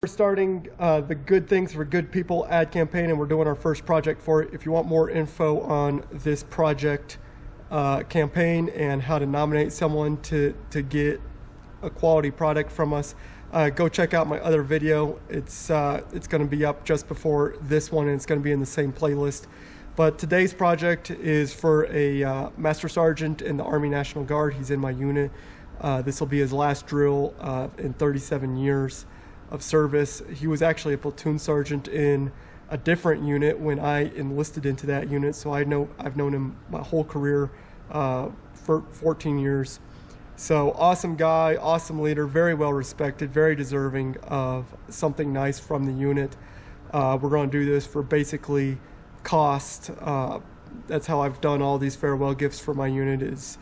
We're starting the Good Things for Good People ad campaign, and we're doing our first project for it. If you want more info on this project campaign and how to nominate someone to get a quality product from us, go check out my other video. It's going to be up just before this one, and it's going to be in the same playlist. But today's project is for a Master Sergeant in the Army National Guard. He's in my unit. This will be his last drill in 37 years of service. He was actually a platoon sergeant in a different unit when I enlisted into that unit, so I've known him my whole career for 14 years. So awesome guy, awesome leader, very well respected, very deserving of something nice from the unit. We're going to do this for basically cost. That's how I've done all these farewell gifts for my unit, is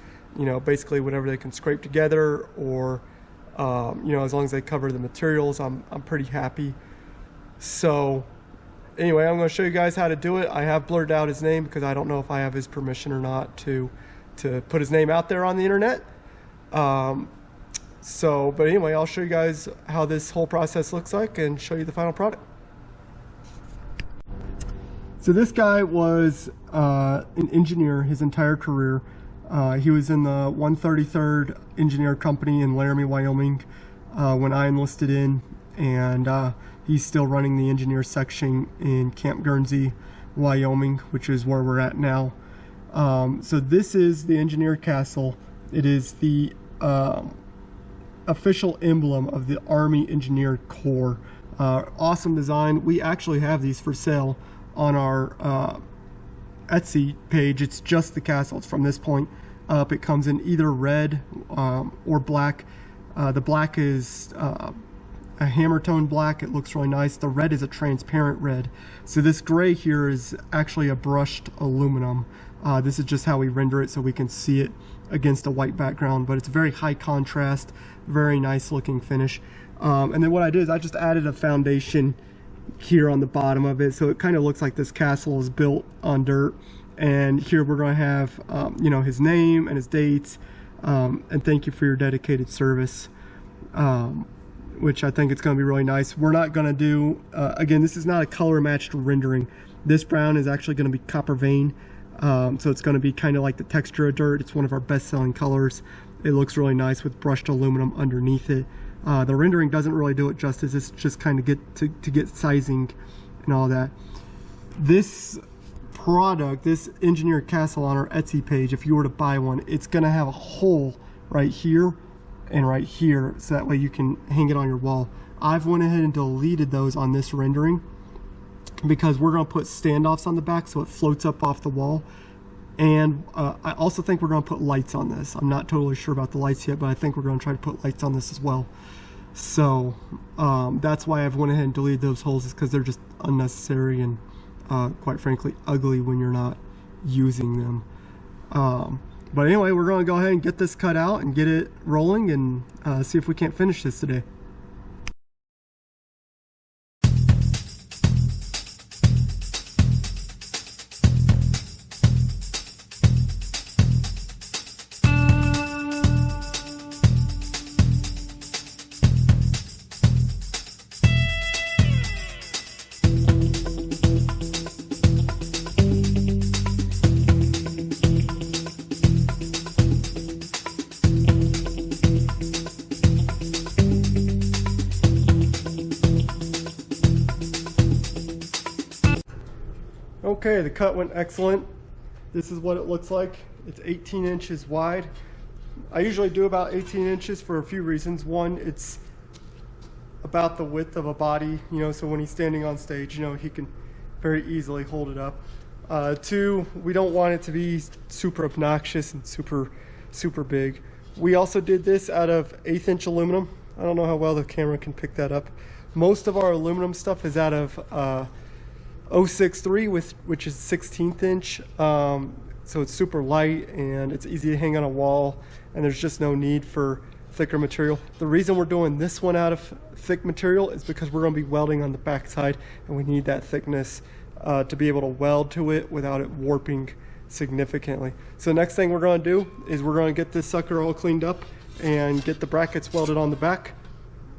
basically whatever they can scrape together, or as long as they cover the materials, I'm pretty happy. So anyway, I'm going to show you guys how to do it. I have blurred out his name because I don't know if I have his permission or not to put his name out there on the internet. But anyway, I'll show you guys how this whole process looks like and show you the final product. So this guy was an engineer his entire career. He was in the 133rd Engineer Company in Laramie, Wyoming when I enlisted in, and he's still running the engineer section in Camp Guernsey, Wyoming, which is where we're at now. So this is the Engineer Castle. It is the official emblem of the Army Engineer Corps. Awesome design. We actually have these for sale on our Etsy page. It's just the castle. It's from this point up. It comes in either red or black. The black is a hammer tone black. It looks really nice. The red is a transparent red. So this gray here is actually a brushed aluminum. This is just how we render it so we can see it against a white background, but it's very high contrast, very nice looking finish. And then what I did is I just added a foundation here on the bottom of it, so it kind of looks like this castle is built on dirt. And here we're going to have his name and his dates, and thank you for your dedicated service, which I think it's going to be really nice. We're not going to do again, this is not a color matched rendering. This brown is actually going to be copper vein, so it's going to be kind of like the texture of dirt. It's one of our best selling colors. It looks really nice with brushed aluminum underneath it. The rendering doesn't really do it justice. It's just kind of to get sizing and all that. This product, this Engineer Castle on our Etsy page, if you were to buy one, it's going to have a hole right here and right here, so that way you can hang it on your wall. I've went ahead and deleted those on this rendering because we're going to put standoffs on the back so it floats up off the wall. And I also think we're going to put lights on this. I'm not totally sure about the lights yet, but I think we're going to try to put lights on this as well. So that's why I've went ahead and deleted those holes, is because they're just unnecessary and quite frankly ugly when you're not using them. But anyway, we're going to go ahead and get this cut out and get it rolling and see if we can't finish this today. Okay, the cut went excellent. This is what it looks like. It's 18 inches wide. I usually do about 18 inches for a few reasons. One, it's about the width of a body, so when he's standing on stage, he can very easily hold it up. Two, we don't want it to be super obnoxious and super big. We also did this out of 1/8 inch aluminum. I don't know how well the camera can pick that up. Most of our aluminum stuff is out of 063, which is 16th inch, so it's super light and it's easy to hang on a wall, and there's just no need for thicker material. The reason we're doing this one out of thick material is because we're going to be welding on the back side, and we need that thickness to be able to weld to it without it warping significantly. So next thing we're going to do is we're going to get this sucker all cleaned up and get the brackets welded on the back.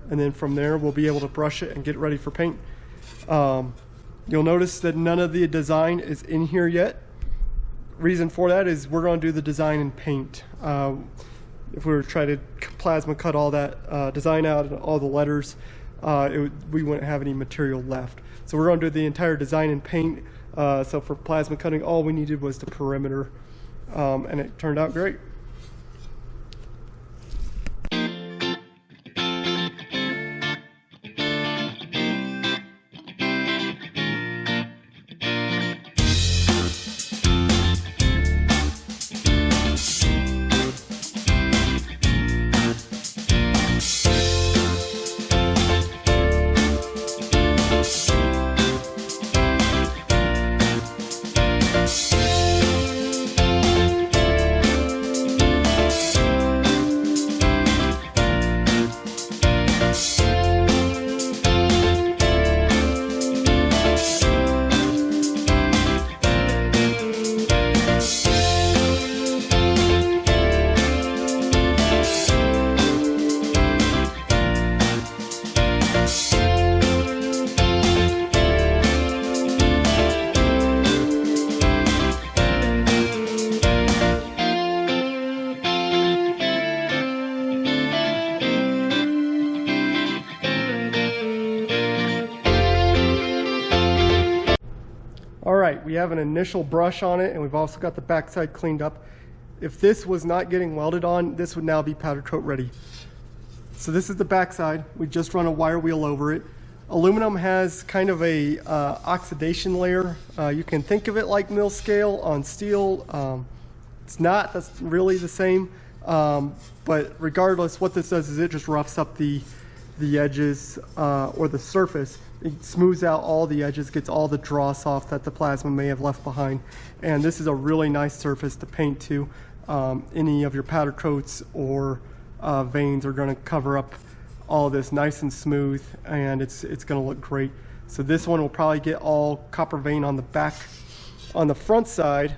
and then from there we'll be able to brush it and get it ready for paint. You'll notice that none of the design is in here yet. Reason for that is we're going to do the design in paint. If we were to try to plasma cut all that design out and all the letters, we wouldn't have any material left. So we're going to do the entire design in paint. So for plasma cutting, all we needed was the perimeter, and it turned out great. Alright, we have an initial brush on it, and we've also got the backside cleaned up. If this was not getting welded on, this would now be powder coat ready. So this is the backside. We just run a wire wheel over it. Aluminum has kind of a oxidation layer. You can think of it like mill scale on steel. It's not, that's really the same. But regardless, what this does is it just roughs up the edges or the surface. It smooths out all the edges, gets all the dross off that the plasma may have left behind. And this is a really nice surface to paint to. Any of your powder coats or veins are going to cover up all this nice and smooth, and it's going to look great. So this one will probably get all copper vein on the back. On the front side,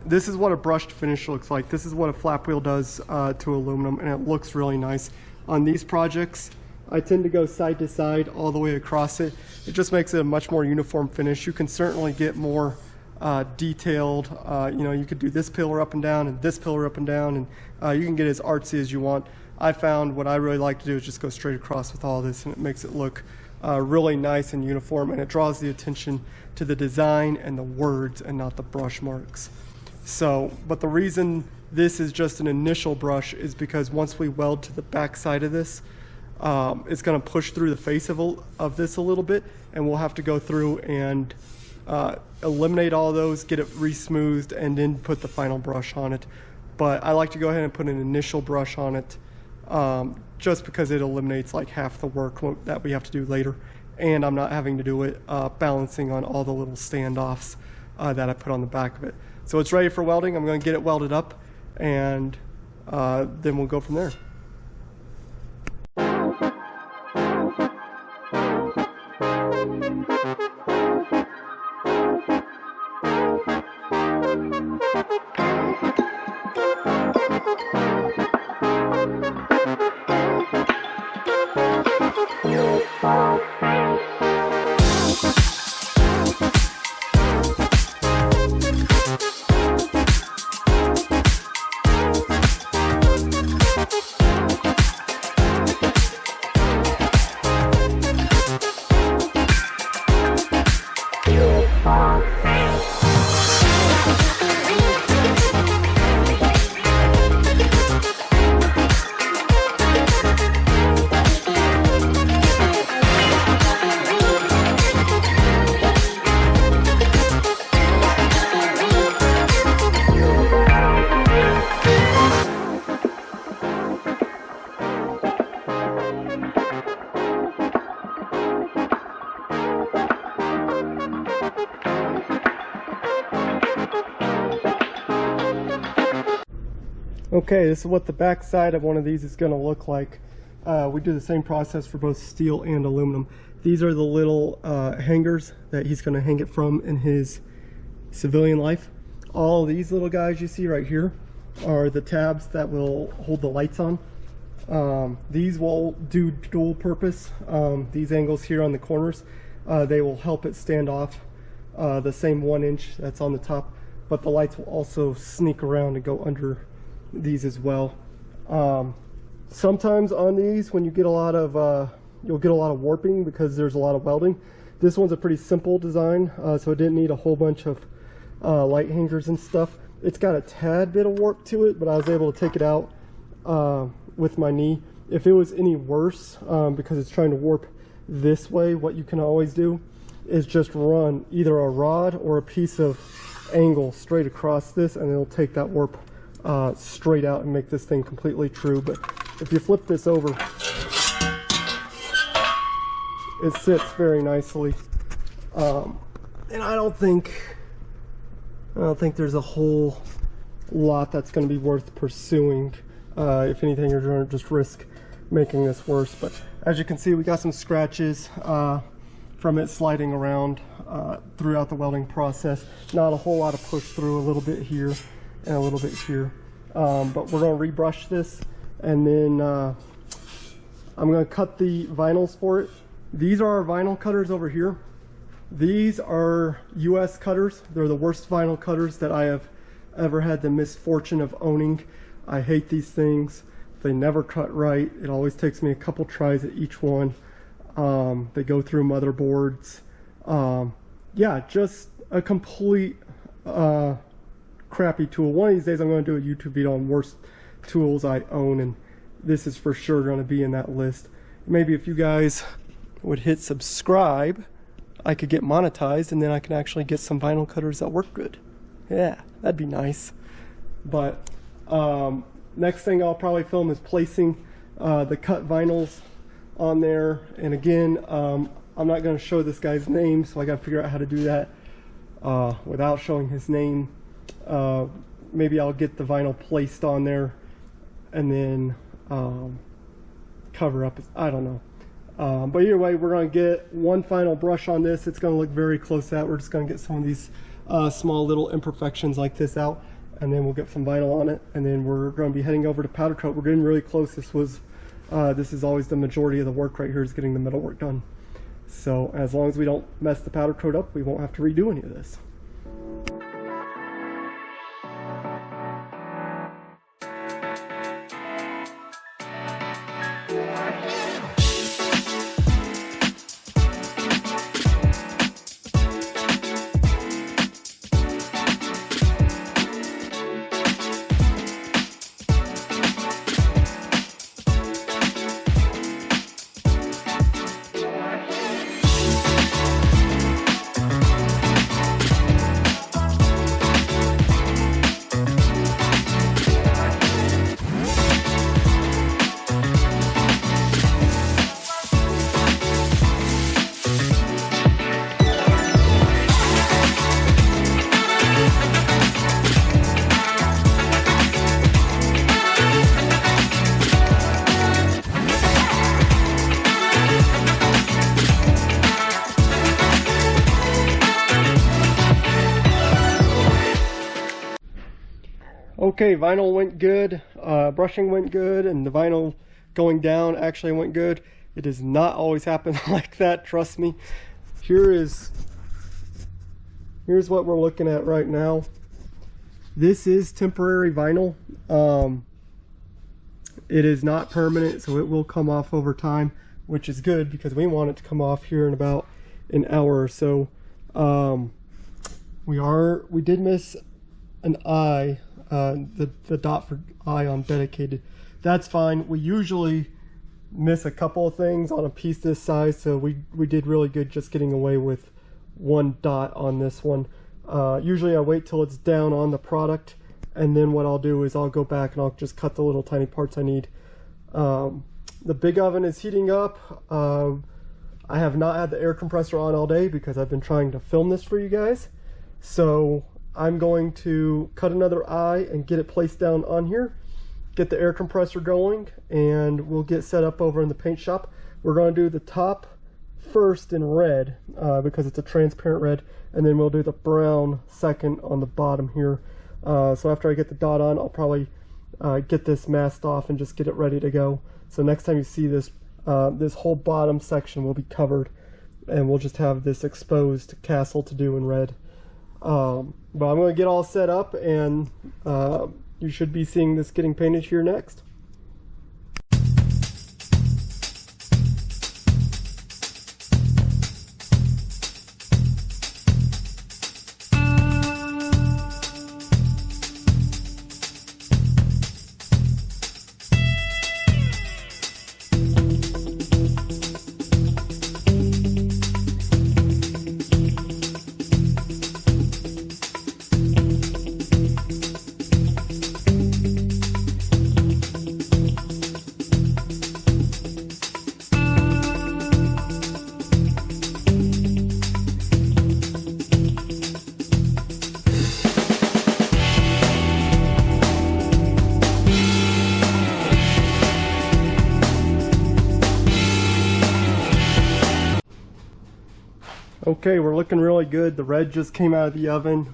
this is what a brushed finish looks like. This is what a flap wheel does to aluminum, and it looks really nice. On these projects, I tend to go side to side all the way across it. It just makes it a much more uniform finish. You can certainly get more detailed. You know, you could do this pillar up and down and this pillar up and down, and you can get as artsy as you want. I found what I really like to do is just go straight across with all this, and it makes it look really nice and uniform, and it draws the attention to the design and the words and not the brush marks. So, but the reason this is just an initial brush is because once we weld to the back side of this, it's going to push through the face of this a little bit, and we'll have to go through and eliminate all those, get it re-smoothed, and then put the final brush on it. But I like to go ahead and put an initial brush on it just because it eliminates like half the work that we have to do later, and I'm not having to do it balancing on all the little standoffs that I put on the back of it. So it's ready for welding. I'm going to get it welded up, and then we'll go from there. Okay, this is what the back side of one of these is going to look like. We do the same process for both steel and aluminum. These are the little hangers that he's going to hang it from in his civilian life. All these little guys you see right here are the tabs that will hold the lights on. These will do dual purpose. These angles here on the corners, they will help it stand off the same 1 inch that's on the top, but the lights will also sneak around and go under these as well. Sometimes on these, when you get a lot of you'll get a lot of warping because there's a lot of welding. This one's a pretty simple design, so it didn't need a whole bunch of light hangers and stuff. It's got a tad bit of warp to it, but I was able to take it out with my knee. If it was any worse, because it's trying to warp this way, what you can always do is just run either a rod or a piece of angle straight across this, and it'll take that warp straight out and make this thing completely true. But if you flip this over, it sits very nicely, and I don't think there's a whole lot that's going to be worth pursuing. If anything, you're going to just risk making this worse. But as you can see, we got some scratches from it sliding around throughout the welding process. Not a whole lot of push through, a little bit here and a little bit here. But we're going to rebrush this, and then I'm going to cut the vinyls for it. These are our vinyl cutters over here. These are US cutters. They're the worst vinyl cutters that I have ever had the misfortune of owning. I hate these things. They never cut right. It always takes me a couple tries at each one. They go through motherboards. Yeah, just a complete crappy tool. One of these days I'm going to do a YouTube video on worst tools I own, and this is for sure going to be in that list. Maybe if you guys would hit subscribe, I could get monetized, and then I can actually get some vinyl cutters that work good. Yeah, that'd be nice. But next thing I'll probably film is placing the cut vinyls on there. And again, I'm not going to show this guy's name, so I got to figure out how to do that without showing his name. Maybe I'll get the vinyl placed on there and then cover up. I don't know. But either way, we're going to get one final brush on this. It's going to look very close out. We're just going to get some of these small little imperfections like this out, and then we'll get some vinyl on it, and then we're going to be heading over to powder coat. We're getting really close. This is always the majority of the work right here, is getting the metal work done. So as long as we don't mess the powder coat up, we won't have to redo any of this. Okay, vinyl went good, brushing went good, and the vinyl going down actually went good. It does not always happen like that, trust me. Here's what we're looking at right now. This is temporary vinyl. It is not permanent, so it will come off over time, which is good because we want it to come off here in about an hour or so. We did miss an eye. The dot for eye on dedicated. That's fine. We usually miss a couple of things on a piece this size, so we did really good just getting away with one dot on this one. Usually I wait till it's down on the product, and then what I'll do is I'll go back and I'll just cut the little tiny parts I need. The big oven is heating up. I have not had the air compressor on all day because I've been trying to film this for you guys. So I'm going to cut another eye and get it placed down on here, get the air compressor going, and we'll get set up over in the paint shop. We're going to do the top first in red because it's a transparent red, and then we'll do the brown second on the bottom here. So after I get the dot on, I'll probably get this masked off and just get it ready to go. So next time you see this, this whole bottom section will be covered, and we'll just have this exposed castle to do in red. But I'm going to get all set up, and you should be seeing this getting painted here next. Okay, we're looking really good. The red just came out of the oven.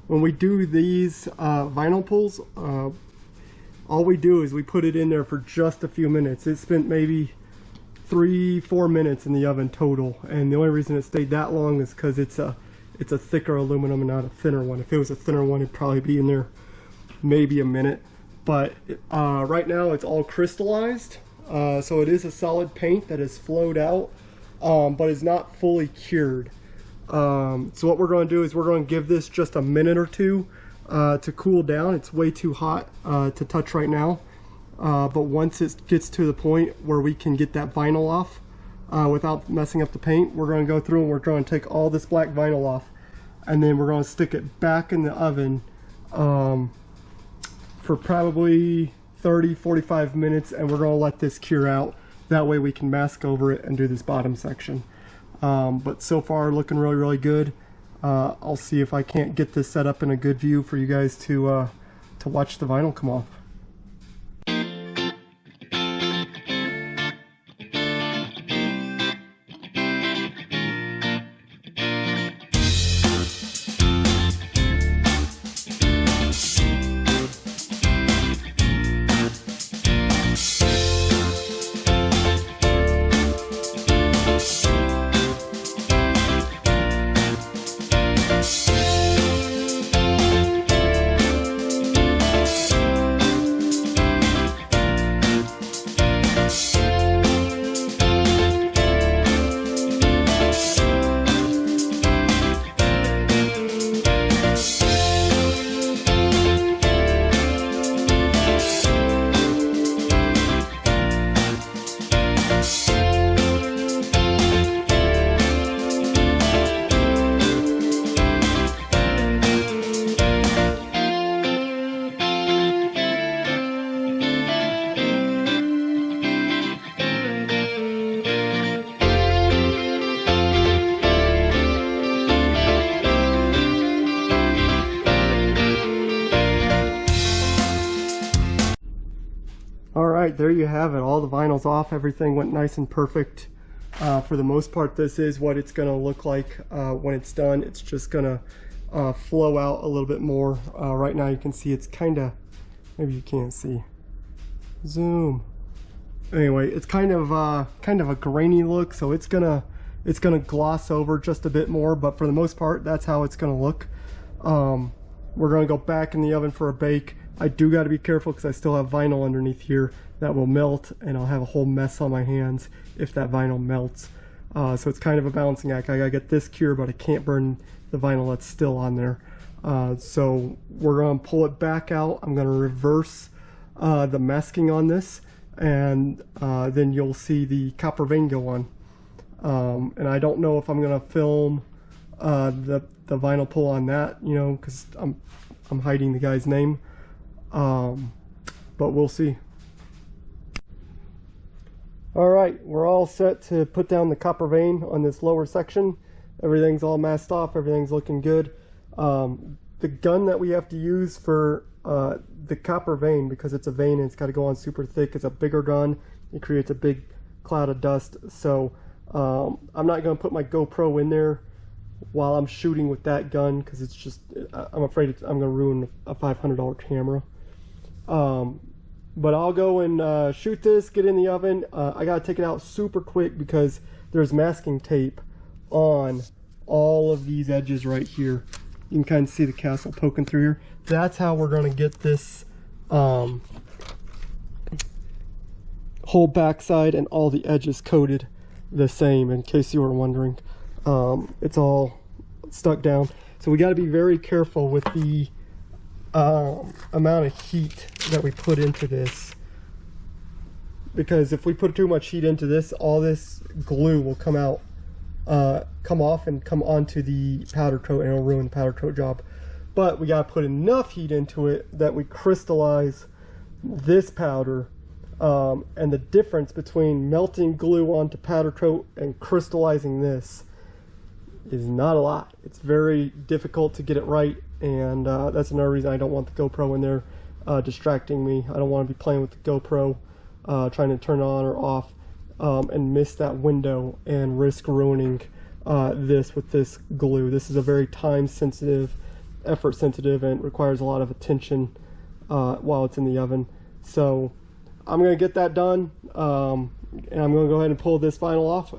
When we do these vinyl pulls, all we do is we put it in there for just a few minutes. It spent maybe 3-4 minutes in the oven total, and the only reason it stayed that long is because it's a thicker aluminum and not a thinner one. If it was a thinner one, it'd probably be in there maybe a minute. But right now it's all crystallized, so it is a solid paint that has flowed out, but is not fully cured. So what we're going to do is we're going to give this just a minute or two to cool down. It's way too hot to touch right now, but once it gets to the point where we can get that vinyl off without messing up the paint, we're going to go through and we're going to take all this black vinyl off, and then we're going to stick it back in the oven for probably 30-45 minutes, and we're going to let this cure out. That way we can mask over it and do this bottom section. But so far looking really good. I'll see if I can't get this set up in a good view for you guys to watch the vinyl come off. Alright, there you have it. All the vinyl's off. Everything went nice and perfect. For the most part, this is what it's going to look like when it's done. It's just going to flow out a little bit more. Right now you can see it's kind of, maybe you can't see. Zoom. Anyway, it's kind of a grainy look, so it's gonna gloss over just a bit more, but for the most part, that's how it's gonna look. We're gonna go back in the oven for a bake. I do got to be careful because I still have vinyl underneath here that will melt, and I'll have a whole mess on my hands if that vinyl melts. So it's kind of a balancing act. I gotta get this cured, but I can't burn the vinyl that's still on there. So we're gonna pull it back out. I'm gonna reverse the masking on this, and then you'll see the copper vein go on. And I don't know if I'm gonna film the vinyl pull on that, you know, because I'm hiding the guy's name. But we'll see. Alright, we're all set to put down the copper vein on this lower section. Everything's all masked off, everything's looking good. The gun that we have to use for the copper vein, because it's a vein and it's got to go on super thick, it's a bigger gun. It creates a big cloud of dust. So I'm not going to put my GoPro in there while I'm shooting with that gun, because it's just, I'm afraid I'm going to ruin a $500 camera. But I'll go and shoot this, get in the oven. I gotta take it out super quick because there's masking tape on all of these edges right here. You can kind of see the castle poking through here. That's how we're gonna get this whole backside and all the edges coated the same, in case you were wondering. It's all stuck down. So we gotta be very careful with the amount of heat that we put into this, because if we put too much heat into this, all this glue will come out, come off and come onto the powder coat, and it'll ruin the powder coat job. But we got to put enough heat into it that we crystallize this powder, and the difference between melting glue onto powder coat and crystallizing this is not a lot. It's very difficult to get it right, and that's another reason I don't want the GoPro in there distracting me. I don't want to be playing with the GoPro, trying to turn it on or off, and miss that window and risk ruining this with this glue. This is a very time sensitive, effort sensitive, and requires a lot of attention while it's in the oven. So I'm going to get that done, and I'm going to go ahead and pull this vinyl off,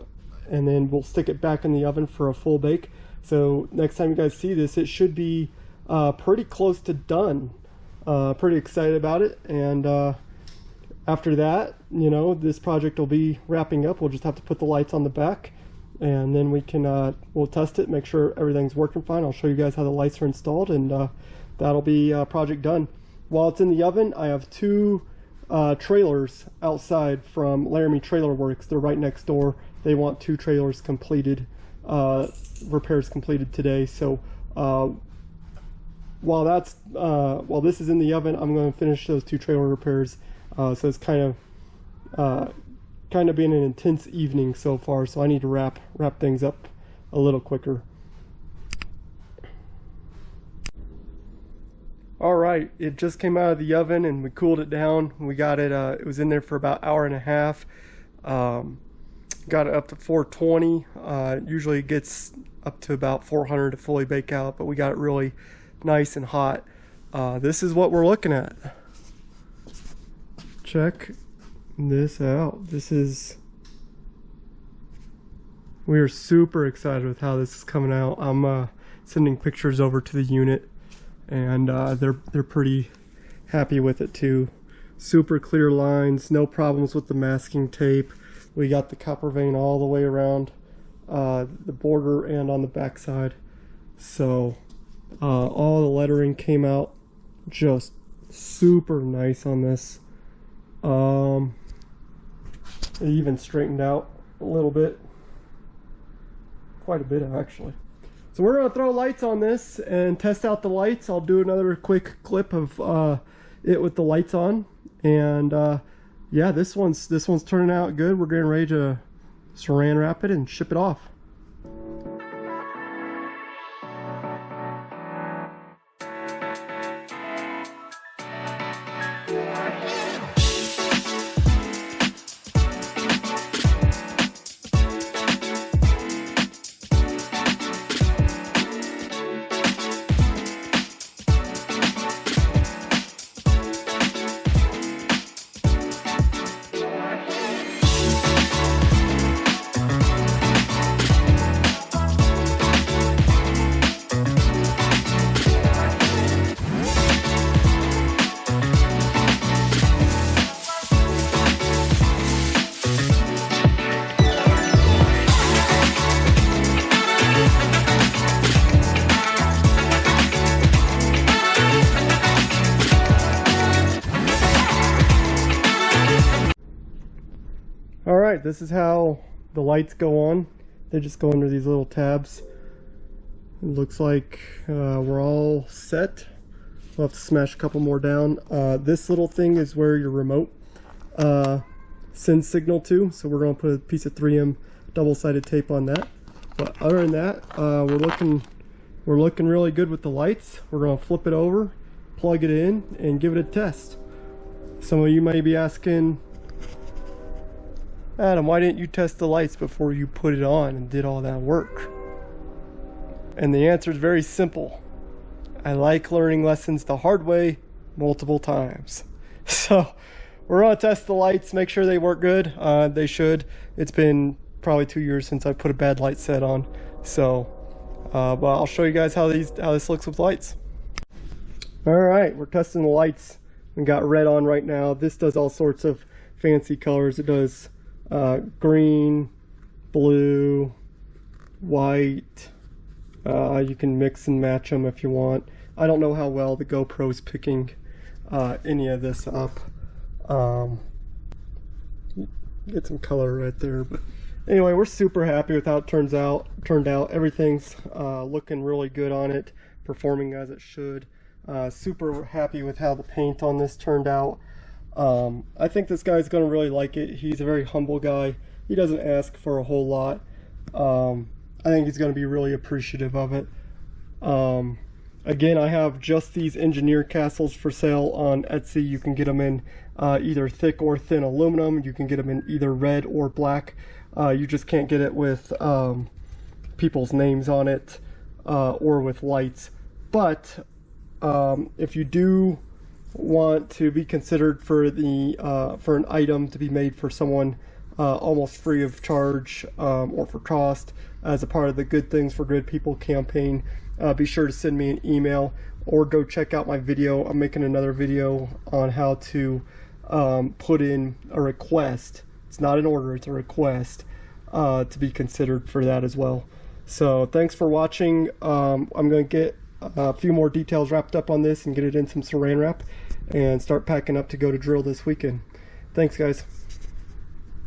and then we'll stick it back in the oven for a full bake. So next time you guys see this, it should be pretty close to done. Pretty excited about it, and after that, you know, this project will be wrapping up. We'll just have to put the lights on the back, and then we can we'll test it, make sure everything's working fine. I'll show you guys how the lights are installed, and that'll be project done. While it's in the oven, I have two trailers outside from Laramie Trailer Works. They're right next door. They want 2 trailers completed, repairs completed today. So while this is in the oven, I'm going to finish those 2 trailer repairs. So it's kind of been an intense evening so far. So I need to wrap things up a little quicker. All right, it just came out of the oven and we cooled it down. We got it, it was in there for about 1.5 hours. Got it up to 420. Usually it gets up to about 400 to fully bake out, but we got it really nice and hot. This is what we're looking at. Check this out. We are super excited with how this is coming out. I'm sending pictures over to the unit, and they're pretty happy with it too. Super clear lines, no problems with the masking tape. We got the copper vein all the way around the border and on the back side. So all the lettering came out just super nice on this. It even straightened out a little bit, quite a bit actually. So we're gonna throw lights on this and test out the lights. I'll do another quick clip of it with the lights on, and yeah, this one's turning out good. We're getting ready to saran wrap it and ship it off. Alright, this is how the lights go on. They just go under these little tabs. It looks like we're all set. We'll have to smash a couple more down. This little thing is where your remote sends signal to, so we're going to put a piece of 3M double-sided tape on that. But other than that, we're looking really good with the lights. We're going to flip it over, plug it in, and give it a test. Some of you may be asking, Adam, why didn't you test the lights before you put it on and did all that work? And the answer is very simple. I like learning lessons the hard way multiple times. So we're gonna test the lights, make sure they work good. They should. It's been probably 2 years since I put a bad light set on. So, but I'll show you guys how this looks with lights. All right, we're testing the lights. We got red on right now. This does all sorts of fancy colors. It does green, blue, white. You can mix and match them if you want. I don't know how well the GoPro's picking any of this up. Get some color right there, but anyway, we're super happy with how it turned out. Everything's looking really good on it, performing as it should. Super happy with how the paint on this turned out. I think this guy's gonna really like it. He's a very humble guy. He doesn't ask for a whole lot. I think he's gonna be really appreciative of it. Again, I have just these engineered castles for sale on Etsy. You can get them in either thick or thin aluminum. You can get them in either red or black. You just can't get it with people's names on it or with lights. But if you do want to be considered for the for an item to be made for someone almost free of charge or for cost as a part of the Good Things for Good People campaign, be sure to send me an email or go check out my video. I'm making another video on how to put in a request. It's not an order, it's a request to be considered for that as well. So thanks for watching. I'm going to get a few more details wrapped up on this and get it in some saran wrap and start packing up to go to drill this weekend. Thanks, guys.